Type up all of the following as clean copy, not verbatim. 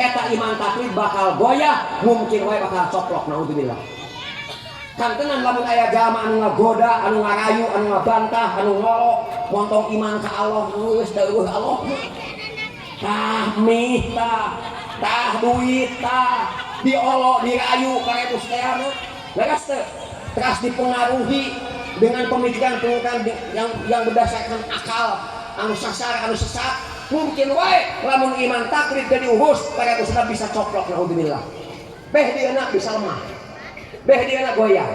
eta iman taklid bakal goyah, mungkin wae bakal coplok, naudzubillah. Kantenan lamun aya jalma anu ngagoda, anu ngarayu, anu ngabantah, anu ngolok, montong iman ka Allah, geus da eueuh Allah. Tah mita, tah duit, tah diolok, dirayu karetu saeana. Legas teu? Teras dipengaruhi dengan pemikiran-pemikiran yang berdasarkan akal, anu sasar, anu sesat. Mungkin wae lamun iman taklid jadi uhus, karetu sudah bisa coplok, naudzubillah. Beh dieuna bisa lemah. Beh dia goyah.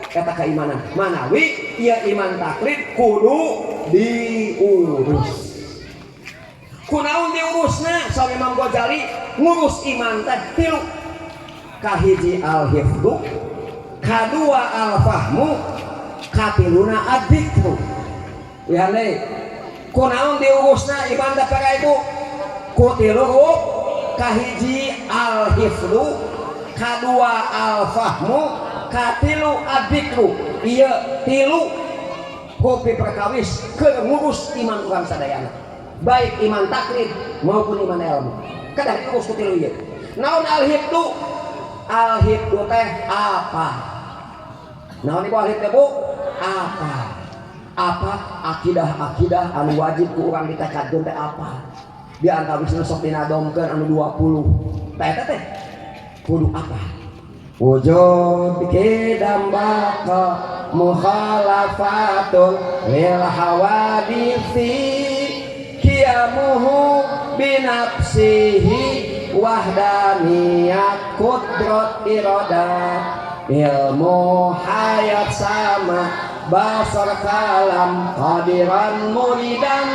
Kata keimanan manawi ieu iman taklid kudu diurus. Kunaon diurusna? Saur Imam Ghazali ngurus iman teh tilu. Kahiji al-hifdzu, kadua al-fahmu, katiluna ad-dzikru. Lihat deui. Kunaon diurusna iman teh perkara itu? Kutilu kahiji al-hifdzu, kadua al-fahmu, katilu ad-dzikru. Ieu tilu kopi perkawis keur ngurus iman urang sadayana. Baik iman taklid maupun iman ilmu. Kadah diurus ku tilu ieu. Naon al-hifdzu? Al-hifdzu teh apa? Naon ieu al-hifdzu Bu? Apa? Apa akidah-akidah anu wajib ku urang ditacadkeun teh apa? Di antawisna sok dinadomkeun anu 20. Tah eta teh kudu apa? Wujud kidambaka mukhalafatun lil hawadisi qiyamuhu binafsihi wahdaniyat qudrat iradat ilmu hayat sama basar kalam qadiran muridan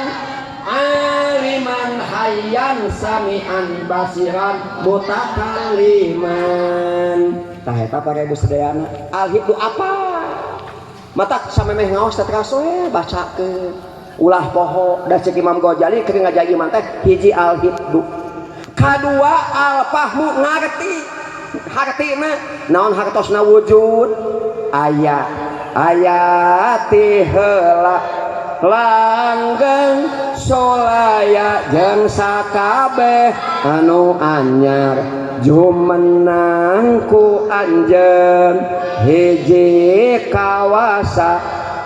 aliman hayyan sami'an basiran mutakalliman. Tah eta para ibu sedayana al-hifdzu apa? Matak samemeh ngaos teh kaso bacakeun ulah poho da ceuk Imam Ghazali keur ngajaga iman teh hiji al-hifdzu. Kadua al-fahmu ngarti. Hartina naon hartosna wujud ayati heula langgeng solaya jeung sakabeh anu anyar jumenang ku anjeun hiji kawasa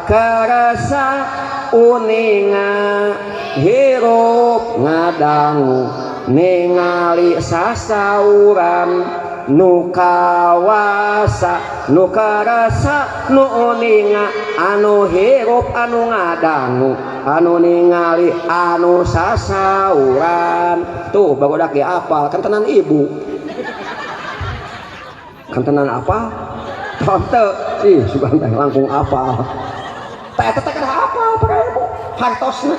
karasa uninga hirup ngadangu ningali sasauran nu kawasa nu karasa nu uninga anu hirup anu ngadangu anu ningali anu sasauran. Tuh bagodak ge apal kan tenan ibu kan tenan apa tante ih sugan teh langkung apal teh eta teh apal para ibu hartosna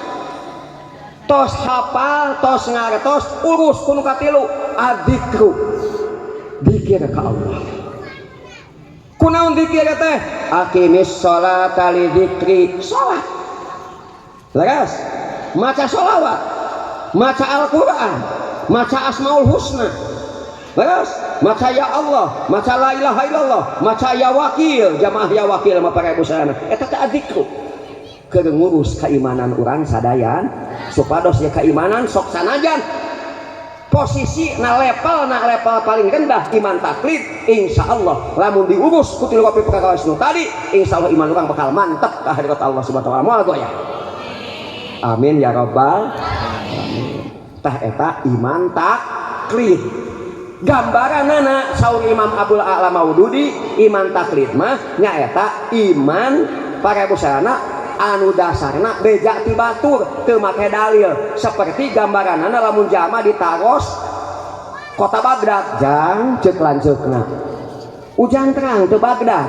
tos hafal tos ngartos urus kudu katilu adzikru dzikir ka Allah. Kunaon dzikir teh? Aqimis sholata li dzikri. Salat. Legas. Maca sholawat. Maca Al-Qur'an. Maca Asmaul Husna. Legas. Maca ya Allah, maca la ilaha illallah, maca ya wakil, jamaah ya wakil mah para ibu sadayana. Eta teh adzikru. Keur ngurus keimanan urang sadayan supados ya keimanan sok sanajan posisi na level paling rendah iman taklid insyaallah lamun diurus ku tilu wapi perkara nu tadi insyaallah iman urang bakal mantep ka hadirat Allah Subhanahu wa taala. Moal goyah. Amin ya rabbal alamin. Tah eta iman taklid. Gambaranana saur Imam Abdul A'la Maududi iman taklid mah nyaeta iman para busana anu dasarna beja ti batur teu make dalil seperti gambaranana lamun jama ditaros kota Baghdad jang ceuk lanceukna ujang terang teu Baghdad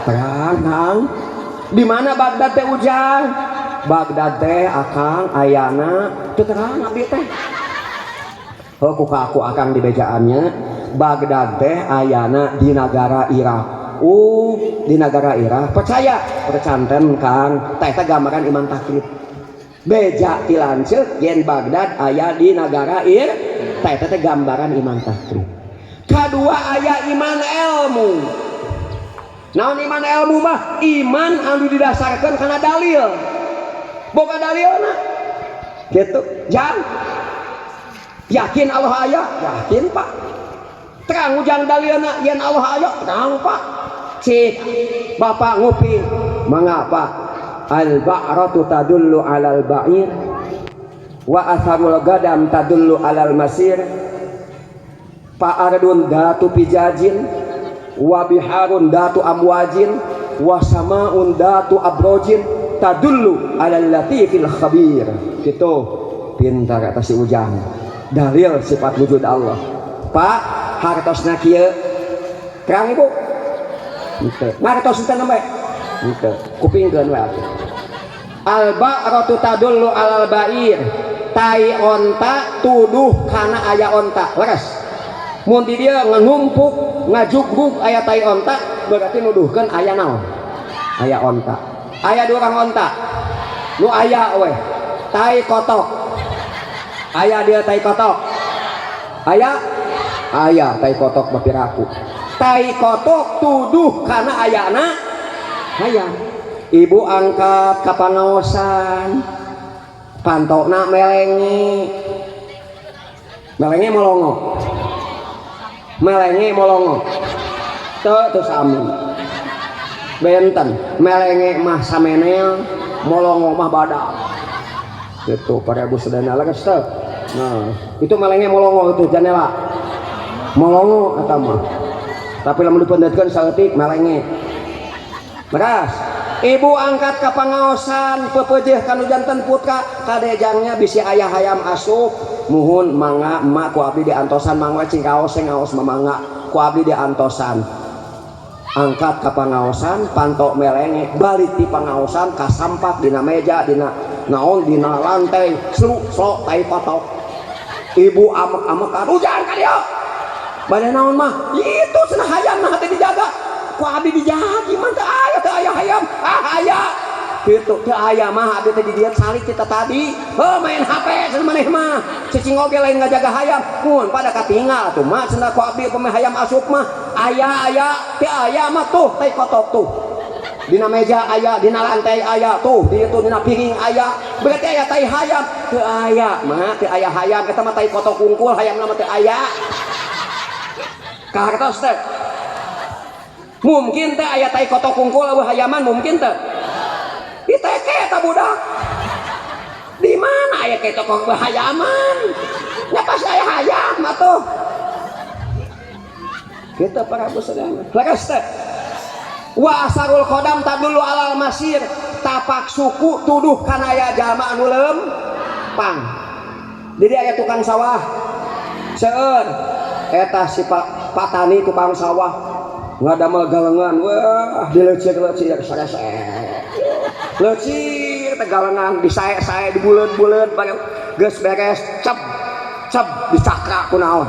terang di mana Baghdad teh ujang Baghdad teh akang ayana teu terang abdi teh heuh kuka aku akang di bejaannya Baghdad teh ayana di negara Irak. Di negara Irak percaya percanten kan teh gambaran iman taklid beja ti lanceuk yen Baghdad aya di negara Irak teh gambaran iman taklid. Kadua aya iman ilmu. Naon iman ilmu mah iman anu didasarkeun kana dalil boga dalilna gitu jang Yakin Allah aya? Yakin Pak. Terang ujang dalilna yen Allah aya? Terang Pak. Cik Bapak ngupi mengapa al-ba'ratu tadullu 'alal ba'ir wa atharul gadam tadullu 'alal masir fa'ardun datu pijajin wa biharun datu amwajin wa samaun datu abrojin tadullu 'alal latifil khabir. Gitu pintar kata si ujang. Dalil sifat wujud Allah. Pak hartosna kieu terang Ibu. Henteu. Ngartos teh namanya. Henteu. Kupingkeun we atuh. Al-ba'ratu tadullu 'alal ba'ir. Tai onta tuduh kana aya onta. Leres. Mun di dieu ngumpuk, ngajugrug aya tai onta, berarti nuduhkeun aya naon? Aya onta. Aya durang onta. Nu aya we. Tai kotok. Aya dia tai kotok. Aya tai kotok bapiraku. Tai kotok tuduh karena ayana aya. Ibu angkat ka pangaosan pantokna melenge molongo teu sami benten melenge mah samenel molongo mah badak gitu para ibu sedana leres teu. Nah itu melenge molongo itu janela molongo eta mah tapi lamun dipendetkeun saeutik melenge. Beras ibu angkat ka pangaosan pepeujeuh kanu janten putka kadejangnya bisi aya hayam asup muhun mangga emak ku abdi diantosan mangga cing kaos sing ngaos mamangga ku abdi diantosan. Angkat ka pangaosan pantok melenge balik ti pangaosan kasampak dina meja dina naon dina lantai sluk tai patok. Ibu amek-amekan ujang ka dieu bade naon mah itu cenah hayam nah teh dijaga ku abdi dijaga mah teu aya hayam aya kitu teu aya mah abdi teh di dieu salik kita tadi main HP cenah maneh mah cicing oge lain ngajaga hayam mun pada katinggal tuh mah cenah ku abdi pemain hayam asup mah aya teu aya mah tuh tai kotok tuh dina meja aya dina lantai aya tuh di itu dina piring aya berarti aya tai hayam teu aya mah teu aya hayam eta mah tai kotok kungkul hayamna mah teu aya. Kahartos teh mungkin teh aya tai kotok kungkul eueuh hayaman mungkin teh diteke eta budak di mana aya kai kotok hayaman nya pas aya hayam atuh kita para sedana leres teh wa asarul qadam tadullu alal masir tapak suku tuduh kana aya jalma anu lempang. Jadi aya tukang sawah seueur eta si patani tukang sawah ngadamel galengan wah dilecir-lecir sarese lecir teh galengan disae-sae dibuleut-buleut geus beres cep dicakra ku naon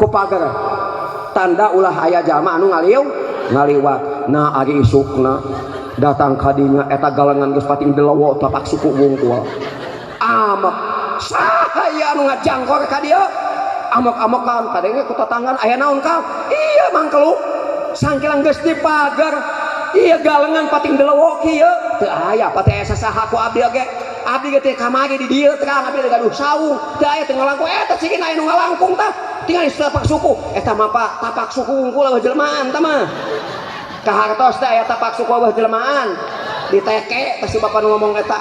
ku pager tanda ulah aya jalma anu ngaliwat nah ari isukna datang ka dinya eta galengan geus pating delowo tapak suku wungkul amek sahaya anu ngajangkor ka dieu amok-amokan kadenge ku tetanggan aya naon kau iya mangkeluk sangkilang geus dipager iya galengan pating delowo kieu teu aya pati aya sasaha ku abdi ge teh kamari di dieu terang abdi gaduh saung teu aya teu ngalangkung eta cingin aya nu ngalangkung tah tinggal tapak suku eta mah Pak tapak suku unggul eueuh jelmaan tah mah kahartos teh aya tapak suku eueuh jelmaan diteke teh si bapa nu ngomong eta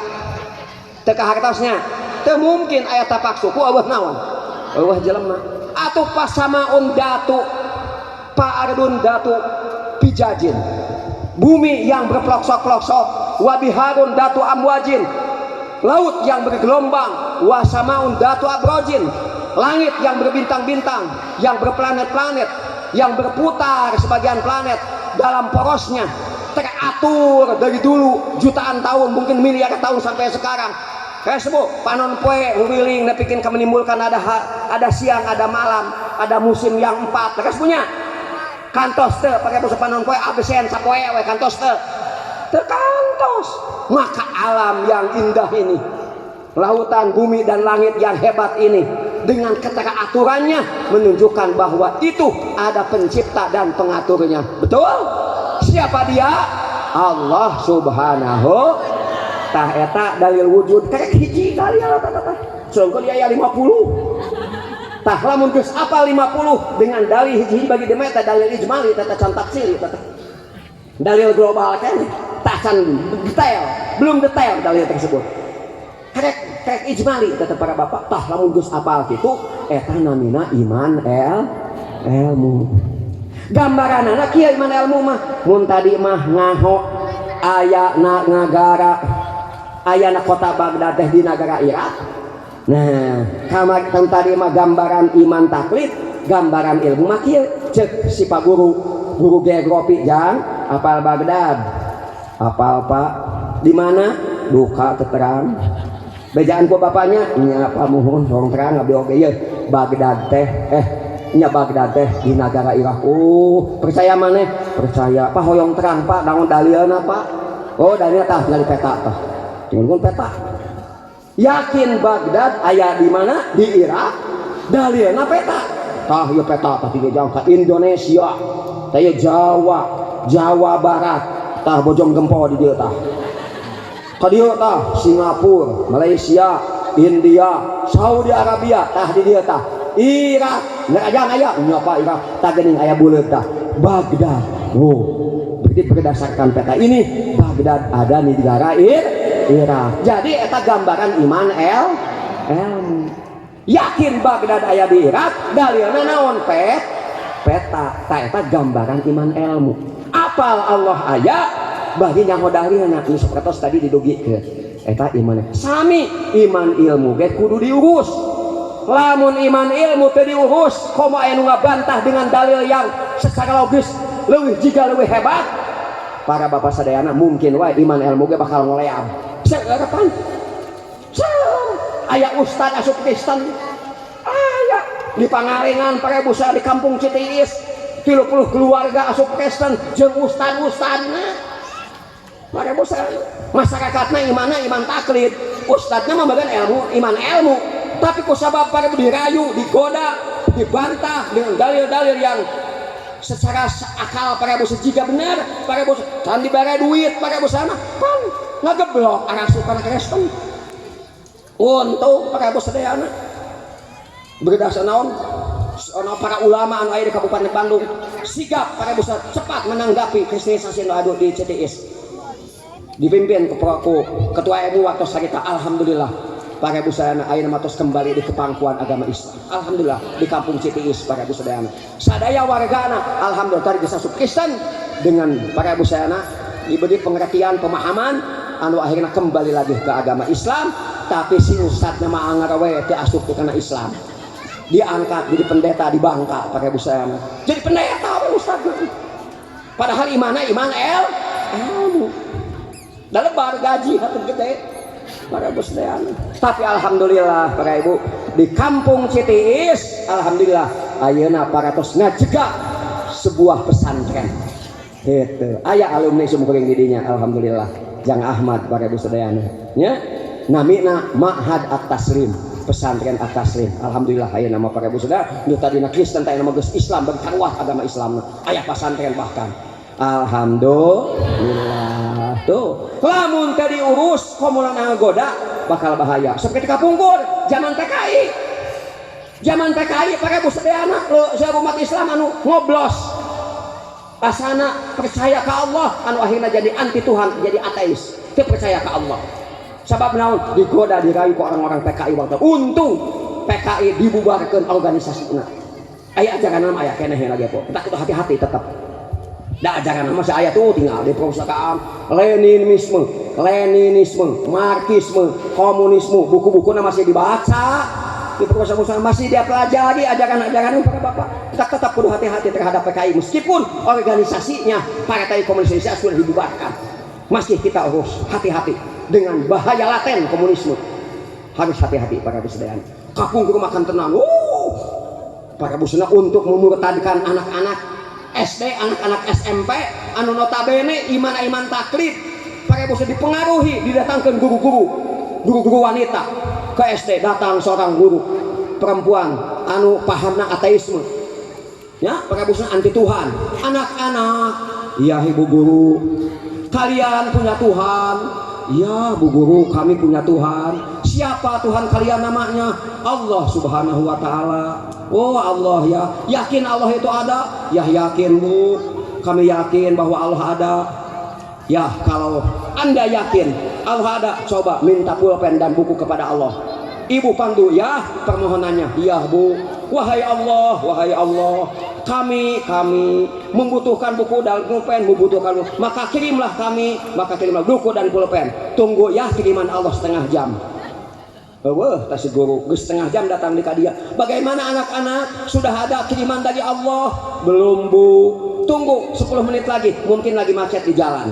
teu kahartosnya teu mungkin aya tapak suku eueuh naon eueuh jelema atuh pasamaun datu pa'ardun datu pijajin bumi yang berpelosok-pelosok wabiharun datu amwajin laut yang bergelombang wasamaun datu abrojin langit yang berbintang-bintang yang berplanet-planet yang berputar sebagian planet dalam porosnya teratur dari dulu jutaan tahun mungkin miliar tahun sampai sekarang. Kayak sebut panon poe wiling nepikin menimbulkan ada siang ada malam ada musim yang 4 terus punya kantos teh pakai basa panon poe absen sapoe we kantos teh terkantos maka alam yang indah ini lautan bumi dan langit yang hebat ini dengan keteraturannya menunjukkan bahwa itu ada pencipta dan pengaturnya. Betul? Siapa dia? Allah Subhanahu tah eta dalil wujud kayak hiji dalil tah sangkeun aya 50 tah lamun geus apal 50 dengan dalil hiji bagi demet dalil ijmali tata can tafsir tata dalil global kan tak can detail belum detail dalil tersebut karek ijmali kata para bapak tah lamun geus apal kitu eta namina iman ilmu gambaranana kieu iman ilmu mah mun tadi mah ngaho aya na nagara aya na kota Baghdad teh di negara Irak. Nah, kamar tadi mah gambaran iman taklid, gambaran ilmu mah kieu cek si Pak guru geografi jang apal Baghdad. Apal Pak di mana? Duka terang. Bejaan ku bapaknya nya pamuhun rong terang abdi oge ye Baghdad teh nya Baghdad teh di negara Irak. Percaya maneh? Percaya. Pak hoyong terang Pak naon dalilna Pak? Oh, dalilna tah dari peta tah. Tunggu peta. Yakin Baghdad aya di mana? Di Irak. Dalilna peta. Tah ieu peta tah tiga jam ka Indonesia. Tah ieu Jawa Barat. Tah bojong gempo di dieu tah. Ka dieu tah Singapura, Malaysia, India, Saudi Arabia tah di dieu tah. Irak, ngajang aya nya Pak Irak. Tah geuning aya buleut tah. Baghdad. Berarti berdasarkan peta ini Baghdad ada di negara Irak. Jadi eta gambaran iman ilmu. Yakin Baghdad aya di Irak, dalilna naon peta. Ta eta gambaran iman ilmu. Apal Allah aya bagi nyaho dalilna geus sapertos tadi didugikeun. Eta iman. Sami iman ilmu ge kudu diurus. Lamun iman ilmu teu diurus, komo aya nu ngabantah dengan dalil yang secara logis leuwih hebat. Para bapak sadayana mungkin wae iman ilmu ge bakal ngoleam. Kapan? Aya ustad asup Kristen aya di Pangalengan parebusa di kampung Citiis 30 keluarga asup Kristen jeung ustad-ustadna parebusa masyarakatna imanna iman taklid ustadna membagian ilmu iman ilmu tapi ku sabab parebu dirayu digoda dibantah dengan dalil-dalil yang secara akal parebusa jika benar parebusa can dibere duit parebusa mah pan ngageblok arasukan Kristen untuk pakai bos sedayana berdasar naon para ulama anu aya di Kabupaten Bandung sigap pakai bos cepat menanggapi kristenisasi anu adu di CTS dipimpin ku ketua MU waktu sarita alhamdulillah pakai bos sadayana aya matos kembali di kepangkuan agama Islam alhamdulillah di kampung CTS pakai bos sadayana sadaya wargana alhamdulillah tadi geus asup Kristen dengan pakai bos sadayana diberi pengertian pemahaman anu akhirnya kembali lagi ke agama Islam tapi si ustadnya mah anggar we teu asup kana Islam diangkat jadi pendeta di Bangka pakai busana jadi pendeta we ustad padahal imanna iman ilmu dalebar gaji hatur gede para busana tapi alhamdulillah para ibu di kampung Citiis alhamdulillah ayeuna paratos ngajegak sebuah pesantren gitu aya alumni sumkuring didinya alhamdulillah Jang Ahmad para ibu sadayana nya namina Ma'had At-Taslim pesantren At-Taslim alhamdulillah aya nama para ibu sadayana nu tadina Kristen teh nama geus Islam berkarwah agama Islam aya pesantren bahkan alhamdulillah tuh lamun teu diurus komolan ngagoda bakal bahaya saperti kapungkur zaman PKI para ibu sadayana umat Islam anu ngoblos asana percaya ke Allah anu akhirnya jadi anti Tuhan jadi ateis teu percaya ke Allah sabab naon digoda dirayu ku orang-orang PKI waktu untung PKI dibubarkeun organisasina aya ajaran nama aya keneh lagi po kita kudu hati-hati tetap da ajaran nama aya tuh tinggal di perpustakaan Leninisme Marxisme komunisme buku-buku masih dibaca di perpustakaan masih dia pelajari ajaran-ajaran para bapak kita tetap perlu hati-hati terhadap PKI meskipun organisasinya Partai Komunis Indonesia sudah dibubarkan masih kita urus hati-hati dengan bahaya laten komunisme harus hati-hati para busdayan kapungkur makan tenang para busna untuk memurtadkan anak-anak SD anak-anak SMP anu notabene iman taklid para busna dipengaruhi didatangkan guru-guru wanita ke SD datang seorang guru perempuan anu pahamna ateisme ya pakai busna anti Tuhan anak-anak iya ibu guru kalian punya Tuhan iya bu guru kami punya Tuhan Siapa Tuhan kalian? Namanya Allah Subhanahu wa Ta'ala. Oh Allah ya, yakin Allah itu ada? Ya yakin Bu, kami yakin bahwa Allah ada. Ya kalau Anda yakin Allah ada, coba minta pulpen dan buku kepada Allah. Ibu pandu ya permohonannya. Ya Bu, wahai Allah, kami membutuhkan buku dan pulpen, maka kirimlah buku dan pulpen. Tunggu ya kiriman Allah setengah jam. Tas guru setengah jam datang di kadia. Bagaimana anak-anak, sudah ada kiriman dari Allah? Belum Bu, tunggu 10 menit lagi, mungkin lagi macet di jalan.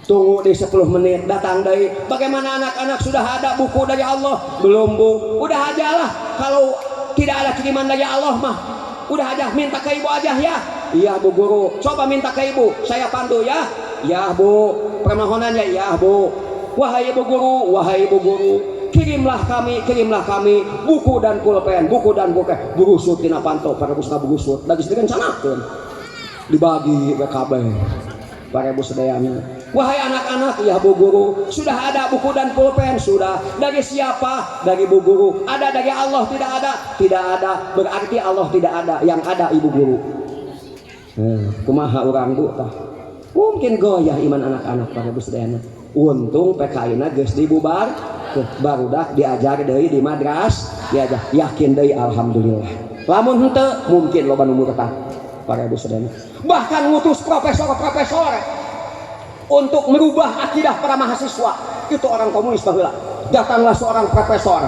Tunggu di 10 menit datang dari. Bagaimana anak-anak, sudah ada buku dari Allah? Belum Bu. Udah aja lah, kalau tidak ada kiriman dari Allah mah udah aja, minta ke ibu aja ya. Iya Bu guru, coba minta ke ibu, saya pandu ya. Ya Bu, permohonannya ya Bu. Wahai ibu guru, kirimlah kami buku dan pulpen, bugusut tina panto para pusaka bugusut lagi sedang canakeun dibagi ke kabeh para ibu sedayana. Wahai anak-anak, ya Bu guru, sudah ada buku dan pulpen, sudah. Dari siapa? Dari Bu guru. Ada dari Allah? Tidak ada. Tidak ada, berarti Allah tidak ada. Yang ada Ibu guru. Kumaha orang Bu tah? Mungkin goyah iman anak-anak para ibu sedayana. Untung PKI-na geus dibubar, barudak diajar deui di madras, diajar yakin deui alhamdulillah. Lamun henteu mungkin loba nu murtad para ibu sedayana. Bahkan ngutus profesor untuk merubah akidah para mahasiswa. Itu orang komunis baheula. Datanglah seorang profesor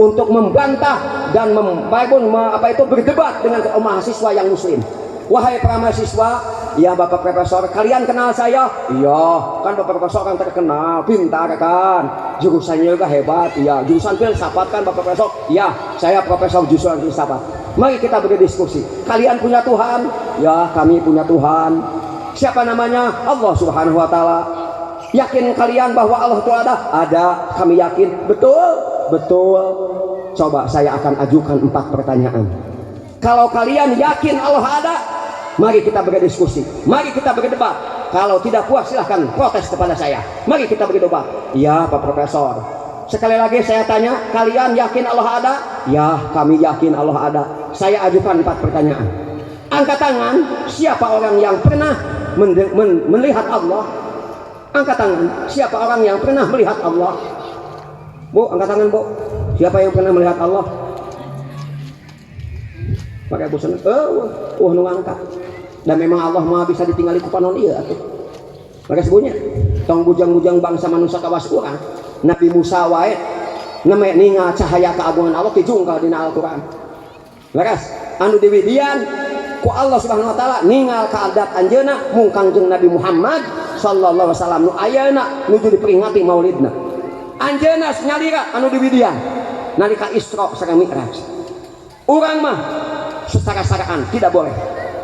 untuk membantah dan berdebat dengan mahasiswa yang muslim. Wahai para mahasiswa, ya Bapak Profesor, kalian kenal saya? Iya, kan Bapak Profesor kan terkenal, pintar kan, jurusannya juga hebat. Iya, jurusan filsafat kan Bapak Profesor? Iya, saya Profesor jurusan filsafat. Mari kita berdiskusi. Kalian punya Tuhan? Ya, kami punya Tuhan. Siapa namanya? Allah Subhanahu wa Ta'ala. Yakin kalian bahwa Allah itu ada? Ada, kami yakin. Betul. Coba saya akan ajukan 4 pertanyaan. Kalau kalian yakin Allah ada, mari kita berdiskusi, mari kita berdebat. Kalau tidak puas silahkan protes kepada saya. Mari kita berdebat. Ya Pak Profesor, sekali lagi saya tanya, kalian yakin Allah ada? Ya, kami yakin Allah ada. Saya ajukan 4 pertanyaan. Angkat tangan, siapa orang yang pernah melihat Allah? Angkat tangan, siapa orang yang pernah melihat Allah? Bu, angkat tangan Bu. Siapa yang pernah melihat Allah? Pakai bosan, nu ngangkat. Dan memang Allah mah bisa ditinggali ku panon ieu atuh. Maka sebunya, tong bujang-bujang bangsa manusia kawas urang. Nabi Musa wae namanya ningal cahaya keagungan Allah dijungkal dina Al-Qur'an. Leres, anu diwidian ku Allah Subhanahu wa Ta'ala ningal kaadat anjeuna mung Kangjeng Nabi Muhammad sallallahu alaihi wasallam nu ayeuna nuju diperingati maulidna. Anjeuna nyalira anu diwidian nalika Isra sareng Mi'raj. Urang mah secara saraan tidak boleh.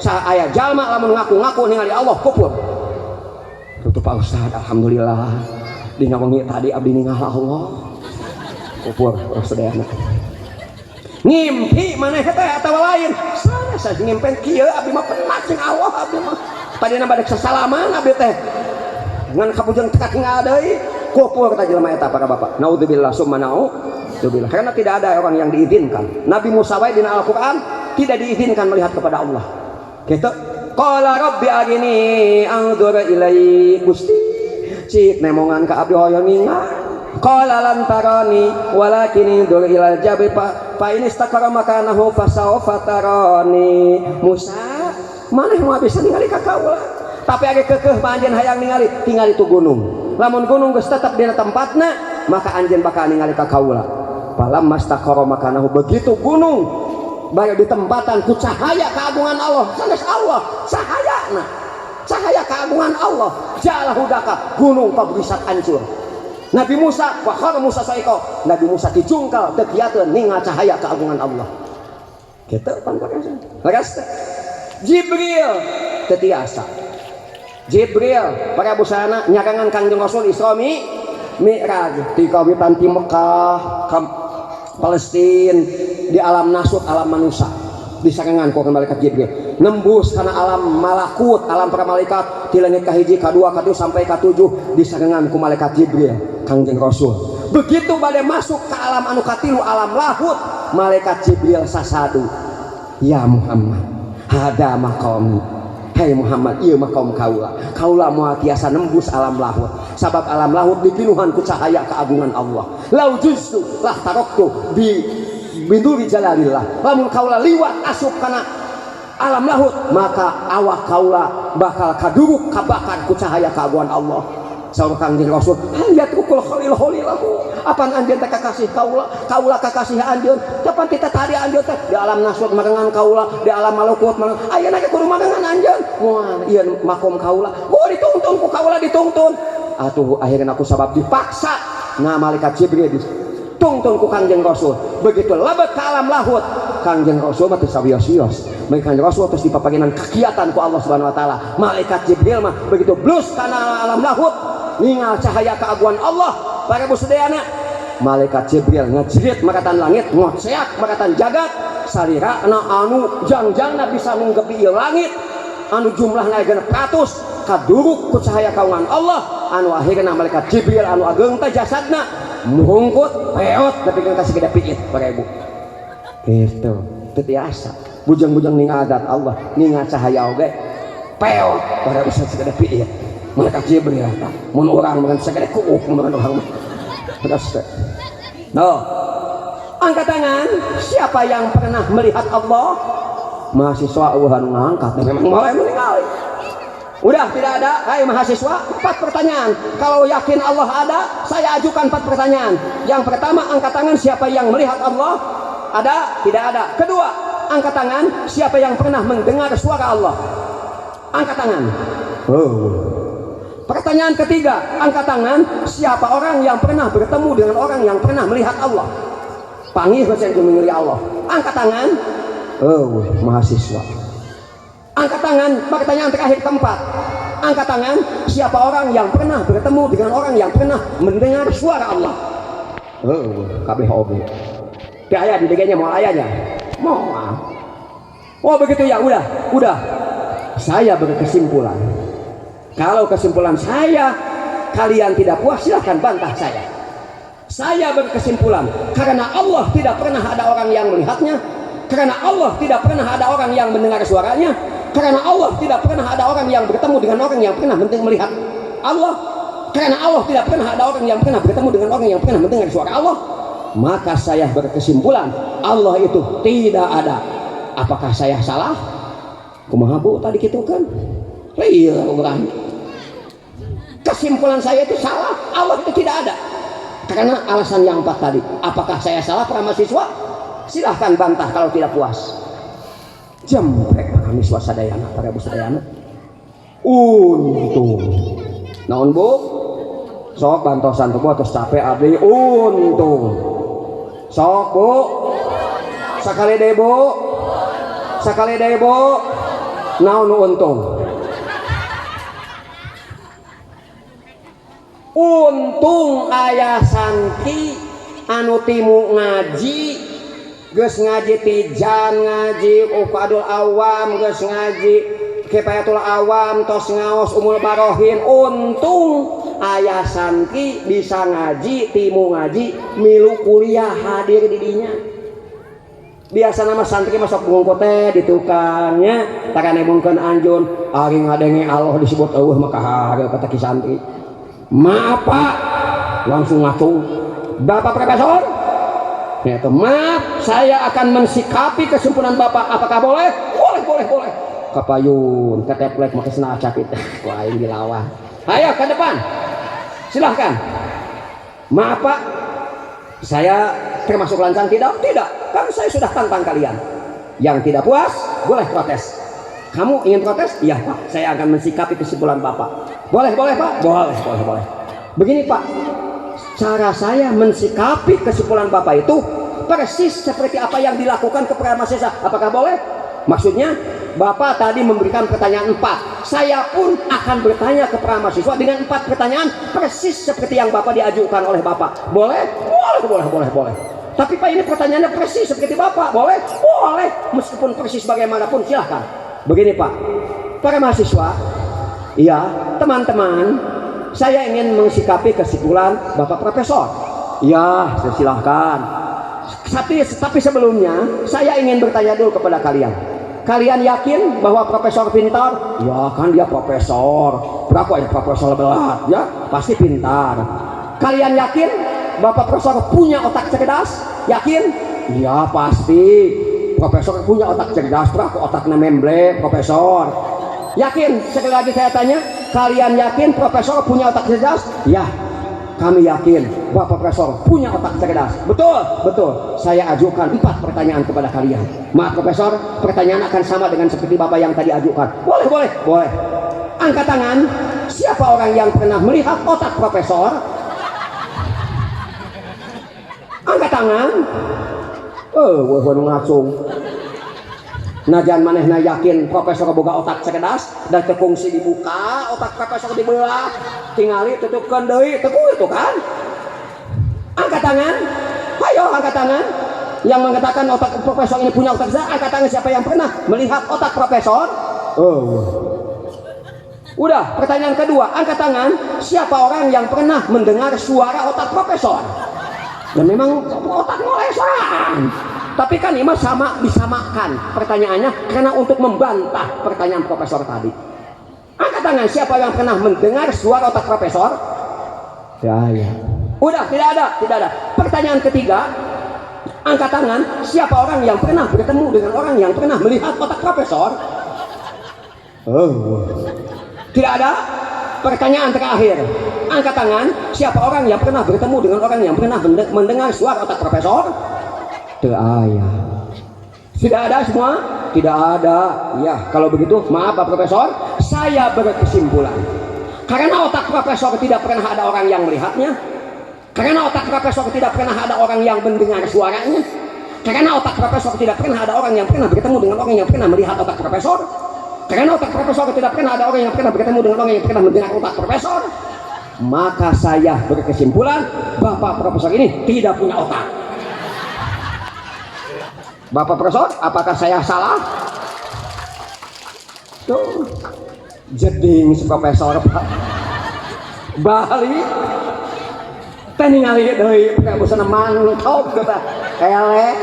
Aya jalma lamun ngaku-ngaku ningali Allah kufur. Tutup Pak Ustaz, alhamdulillah. Dina wengi tadi abdi ningali Allah. Kufur sedayana. Ngimpi maneh teh atawa lain? Saya ngimpen kieu abdi mah pernah jeung Allah abdi mah. Padina bade sasalaman abdi teh. Ngan kabujang teka tinggal deui. Kufur kata jelema eta para bapak. Naudzubillah summa naudzubillah. Karena tidak ada orang yang diizinkan. Nabi Musa wae dina Al-Qur'an tidak diizinkan melihat kepada Allah. Gitu. Qala rabbi arini anzur ilaik. Gusti cik nemongan ka abdi hoyong ningal. Qala lan tarani walakin anzur ilal jabal fa in istakara makanahu fasawfa tarani. Musa, maneh moal bisa ningali ka kaula. Tapi age keukeuh anjeun hayang ningali, tinggal itu gunung. Lamun gunung geus tetep dina tempatna, maka anjeun bakal ningali ka kaula. Falam mastakara makanahu, begitu gunung baik di tempatan ku cahaya keagungan Allah, sanes Allah cahayana, cahaya keagungan Allah jalahu daka gunung pabrisat hancur. Nabi Musa wakhara Musa saiko, Nabi Musa dijungkal teu kieuteun ningal cahaya keagungan Allah. Kitu pan pakas. Jibril teu tiasa. Jibril para busana nyakangan Kangjeng Rasul Isra Mi'raj di kawitan ti Mekah ka Palestina di alam nasut alam manusia disakangan ku malaikat Jibril nembus karena alam malakut alam para malaikat di langit kahiji kadua katilu sampai katujuh disakangan ku malaikat Jibril Kangjeng Rasul begitu badai masuk ke alam anu katilu alam lahut, malaikat Jibril sasadu, ya Muhammad hada maqami, hai Muhammad ieu maqam kaula moal tiasa nembus alam lahut, sabab alam lahut dipinuhan ku cahaya keagungan Allah. Lau justu lah taroktu bi binduri jalalillah, lamun kaula liwat asup kana alam lahut, maka awak kaula bakal kaduruk kabakar ku cahaya keagungan Allah. Saur Kangjeng Rasul, hayat ukul khalil holilahu, apan anjeun teh kakasih kaula kakasih anjeun, kapan kita tadi anjeun teh di alam nasut marengan kaula, di alam malakut marengan ayeuna ge kudu marengan anjeun. Moal ieu makom kaula, dituntun ku kaula dituntun. Atuh akhirna aku sabab dipaksa na malaikat Jibril dituntun ku Kangjeng Rasul. Begitu lebet ka alam lahut, Kangjeng Rasul mah teu sawios-wios. Kangjeng Rasul terus dipapaginan kegiatan ku Allah Subhanahu wa taala. Malaikat Jibril mah begitu blus kana alam lahut, ningal cahaya keagungan Allah. Para busadayana, malaikat Jibril ngajrit makatan langit, ngoceak makatan jagat, salirana anu jangjangna bisa nunggepi ieu langit anu jumlahna genep ratus, kaduruk ku cahaya kaungan Allah anu akhirna malaikat Jibril anu ageung teh jasadna muhungkut peot nepikeun ka sagede piit para ibu. Kitu teu tiasa bujang-bujang ningal adat Allah, ningal cahaya oge peot para ibu sagede piit. Malaikat Jibril mun urang dengan sagede kuuk mun urang terus no angkat tangan siapa yang pernah melihat Allah. Mahasiswa anu ngangkat memang mulai meninggal. Udah tidak ada. Hai mahasiswa, 4 pertanyaan. Kalau yakin Allah ada, saya ajukan 4 pertanyaan. Yang pertama, angkat tangan siapa yang melihat Allah. Ada? Tidak ada. Kedua, angkat tangan siapa yang pernah mendengar suara Allah. Angkat tangan. Pertanyaan ketiga, angkat tangan siapa orang yang pernah bertemu dengan orang yang pernah melihat Allah. Panggil bahasa Indonesia Allah. Angkat tangan. Mahasiswa. Angkat tangan. Pertanyaan terakhir keempat, angkat tangan siapa orang yang pernah bertemu dengan orang yang pernah mendengar suara Allah. Kabeh oge. Aya di degenya mau ayahnya. Mau. Oh begitu ya, udah. Saya berkesimpulan. Kalau kesimpulan saya kalian tidak puas, silahkan bantah saya. Saya berkesimpulan karena Allah tidak pernah ada orang yang melihatnya, karena Allah tidak pernah ada orang yang mendengar suaranya, karena Allah tidak pernah ada orang yang bertemu dengan orang yang pernah melihat Allah, karena Allah tidak pernah ada orang yang pernah bertemu dengan orang yang pernah mendengar suara Allah, maka saya berkesimpulan Allah itu tidak ada. Apakah saya salah? Kumaha bu tadi gitu kan? Iya orang. Kesimpulan saya itu salah, Allah itu tidak ada. Karena alasan yang 4 tadi. Apakah saya salah para mahasiswa? Silahkan bantah kalau tidak puas. Jemprek kami swasadayana para bu sadayana. Untung. Naon bu? Sok bantosan tuh bu terus capek abdi. Untung. Sok bu. Sakali deh bu. Sakali deh bu. Naon untung. Untung ayah santri anu timu ngaji, geus ngaji tijan ngaji Uqadul Awam, geus ngaji Kifayatul Awam, tos ngaos Umul Barohin. Untung ayah santri bisa ngaji timu ngaji milu kuliah hadir di dinya. Biasa nama santri masuk bungkut teh di tukangnya takane mungkin anjun ari ngadenge Allah disebut eueuh maka hareup kata ki santri. Maaf pak, langsung ngacung. Bapak profesor, ya itu maaf, saya akan mensikapi kesimpulan bapak. Apakah boleh? Boleh. Kapayun, keteplek makai senang capit. Wah ini dilawan. Ayo ke depan, silahkan. Maaf pak, saya termasuk lancang tidak? Tidak, kan saya sudah tantang kalian. Yang tidak puas, boleh protes. Kamu ingin protes? Iya pak, saya akan mensikapi kesimpulan bapak. Boleh pak? Boleh. Begini pak, cara saya mensikapi kesimpulan bapak itu persis seperti apa yang dilakukan kepada mahasiswa. Apakah boleh? Maksudnya bapak tadi memberikan pertanyaan 4, saya pun akan bertanya kepada mahasiswa dengan 4 pertanyaan persis seperti yang bapak diajukan oleh bapak. Boleh? Boleh. Tapi pak ini pertanyaannya persis seperti bapak. Boleh? Meskipun persis bagaimanapun silahkan. Begini pak, para mahasiswa, iya teman-teman, saya ingin mensikapi kesimpulan bapak profesor. Ya, silahkan. Tapi sebelumnya saya ingin bertanya dulu kepada kalian. Kalian yakin bahwa profesor pintar? Ya kan dia profesor. Berapa ya profesor belat? Ya pasti pintar. Kalian yakin Bapak profesor punya otak cerdas? Yakin? Ya pasti. Profesor punya otak cerdas. Berapa otaknya memble profesor? Yakin? Sekali lagi saya tanya, kalian yakin profesor punya otak cerdas? Ya, kami yakin Bapak Profesor punya otak cerdas. Betul, betul. Saya ajukan 4 pertanyaan kepada kalian. Maaf Profesor, pertanyaan akan sama dengan seperti Bapak yang tadi ajukan. Boleh. Angkat tangan. Siapa orang yang pernah melihat otak Profesor? Angkat tangan. Langsung. Najan manehna yakin profesor boga otak cerdas dan kekungsi dibuka otak profesor dibelah tingali tutupkan deui teguh itu kan. Angkat tangan, ayo angkat tangan yang mengatakan otak profesor ini punya otak cerdas. Angkat tangan siapa yang pernah melihat otak profesor. Udah, pertanyaan kedua, angkat tangan siapa orang yang pernah mendengar suara otak profesor. Dan memang otak ngolesan. Tapi kan ini sama disamakan pertanyaannya karena untuk membantah pertanyaan profesor tadi. Angkat tangan siapa yang pernah mendengar suara otak profesor? Ya. Udah, tidak ada. Pertanyaan ketiga, angkat tangan siapa orang yang pernah bertemu dengan orang yang pernah melihat otak profesor? Tidak ada. Pertanyaan terakhir, angkat tangan siapa orang yang pernah bertemu dengan orang yang pernah mendengar suara otak profesor? Tidak ada semua? Tidak ada. Ya, kalau begitu maaf Pak Profesor, saya berkesimpulan karena otak Profesor tidak pernah ada orang yang melihatnya, karena otak Profesor tidak pernah ada orang yang mendengar suaranya, karena otak Profesor tidak pernah ada orang yang pernah bertemu dengan orang yang pernah melihat otak Profesor, karena otak Profesor tidak pernah ada orang yang pernah bertemu dengan orang yang pernah mendengar otak Profesor, maka saya berkesimpulan Bapak Profesor ini tidak punya otak. Bapak Profesor, apakah saya salah? Tuh, jeding si Profesor Pak. Bali, ningali deui busana mantap kata. Eleh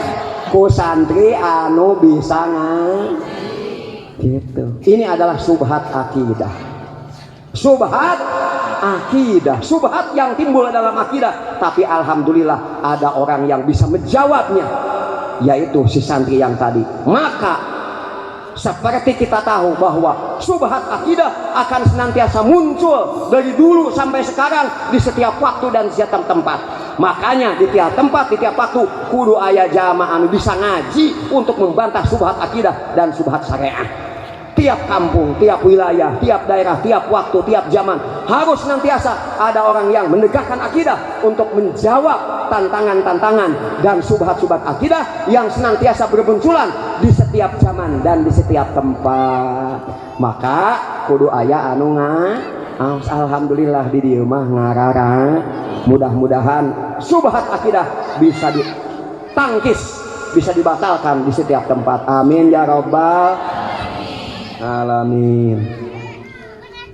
ku santri anu bisa gitu. Ini adalah subhat akidah. Subhat akidah, subhat yang timbul dalam akidah. Tapi alhamdulillah ada orang yang bisa menjawabnya, yaitu si santri yang tadi. Maka seperti kita tahu bahwa subhat akidah akan senantiasa muncul dari dulu sampai sekarang di setiap waktu dan setiap tempat. Makanya di tiap tempat, di tiap waktu kudu aya jamaah anu bisa ngaji untuk membantah subhat akidah dan subhat syariah. Tiap kampung, tiap wilayah, tiap daerah, tiap waktu, tiap zaman harus senantiasa ada orang yang menegakkan akidah untuk menjawab tantangan-tantangan dan subhat-subhat akidah yang senantiasa bermunculan di setiap zaman dan di setiap tempat. Maka kudu aya anu alhamdulillah di dieu mah ngarara. Mudah-mudahan subhat akidah bisa ditangkis, bisa dibatalkan di setiap tempat. Amin ya rabbal alamin.